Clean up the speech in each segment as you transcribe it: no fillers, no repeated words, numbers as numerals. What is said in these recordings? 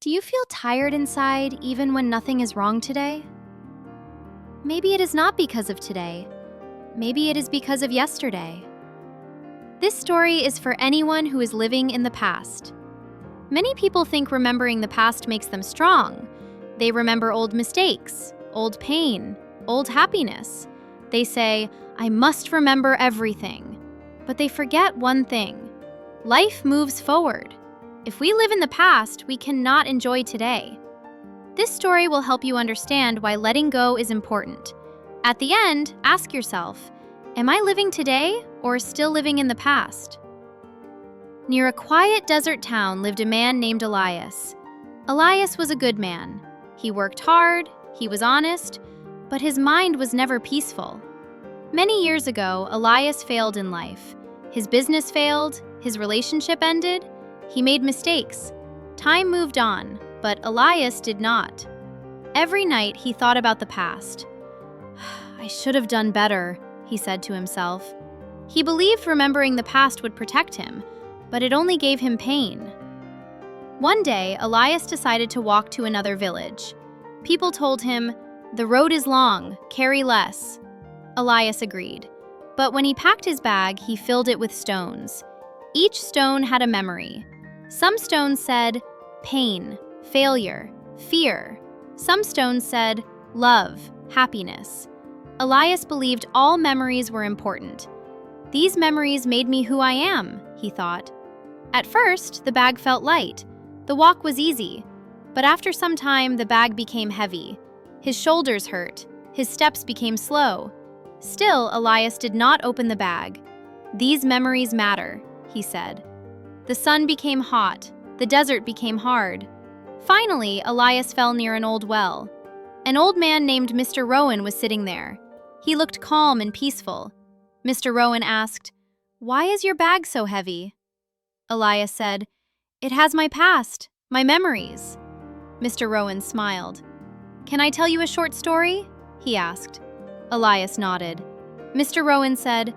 Do you feel tired inside even when nothing is wrong today? Maybe it is not because of today. Maybe it is because of yesterday. This story is for anyone who is living in the past. Many people think remembering the past makes them strong. They remember old mistakes, old pain, old happiness. They say, "I must remember everything." But they forget one thing. Life moves forward. If we live in the past, we cannot enjoy today. This story will help you understand why letting go is important. At the end, ask yourself, am I living today or still living in the past? Near a quiet desert town lived a man named Elias. Elias was a good man. He worked hard, he was honest, but his mind was never peaceful. Many years ago, Elias failed in life. His business failed, his relationship ended, he made mistakes. Time moved on, but Elias did not. Every night he thought about the past. "I should have done better," he said to himself. He believed remembering the past would protect him, but it only gave him pain. One day, Elias decided to walk to another village. People told him, "The road is long, carry less." Elias agreed. But when he packed his bag, he filled it with stones. Each stone had a memory. Some stones said, pain, failure, fear. Some stones said, love, happiness. Elias believed all memories were important. "These memories made me who I am," he thought. At first, the bag felt light. The walk was easy. But after some time, the bag became heavy. His shoulders hurt. His steps became slow. Still, Elias did not open the bag. "These memories matter," he said. The sun became hot. The desert became hard. Finally, Elias fell near an old well. An old man named Mr. Rowan was sitting there. He looked calm and peaceful. Mr. Rowan asked, "Why is your bag so heavy?" Elias said, "It has my past, my memories." Mr. Rowan smiled. "Can I tell you a short story?" he asked. Elias nodded. Mr. Rowan said,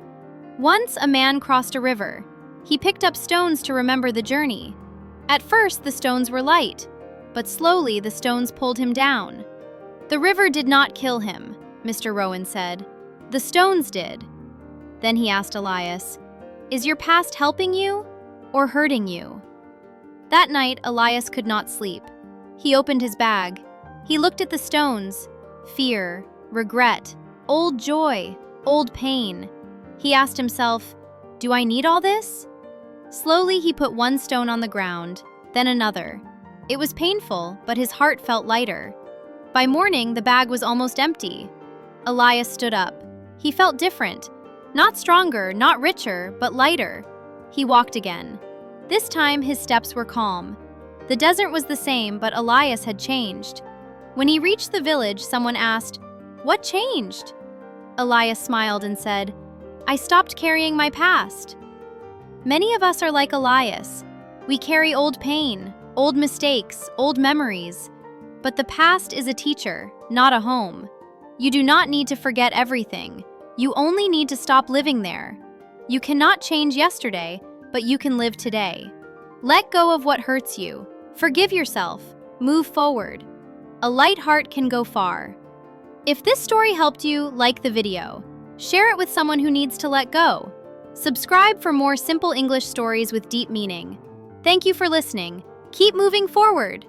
"Once a man crossed a river. He picked up stones to remember the journey. At first, the stones were light, but slowly the stones pulled him down. The river did not kill him," Mr. Rowan said. "The stones did." Then he asked Elias, "Is your past helping you or hurting you?" That night, Elias could not sleep. He opened his bag. He looked at the stones. Fear, regret, old joy, old pain. He asked himself, "Do I need all this?" Slowly, he put one stone on the ground, then another. It was painful, but his heart felt lighter. By morning, the bag was almost empty. Elias stood up. He felt different. Not stronger, not richer, but lighter. He walked again. This time, his steps were calm. The desert was the same, but Elias had changed. When he reached the village, someone asked, "What changed?" Elias smiled and said, "I stopped carrying my past." Many of us are like Elias. We carry old pain, old mistakes, old memories. But the past is a teacher, not a home. You do not need to forget everything. You only need to stop living there. You cannot change yesterday, but you can live today. Let go of what hurts you. Forgive yourself. Move forward. A light heart can go far. If this story helped you, like the video. Share it with someone who needs to let go. Subscribe for more simple English stories with deep meaning. Thank you for listening. Keep moving forward.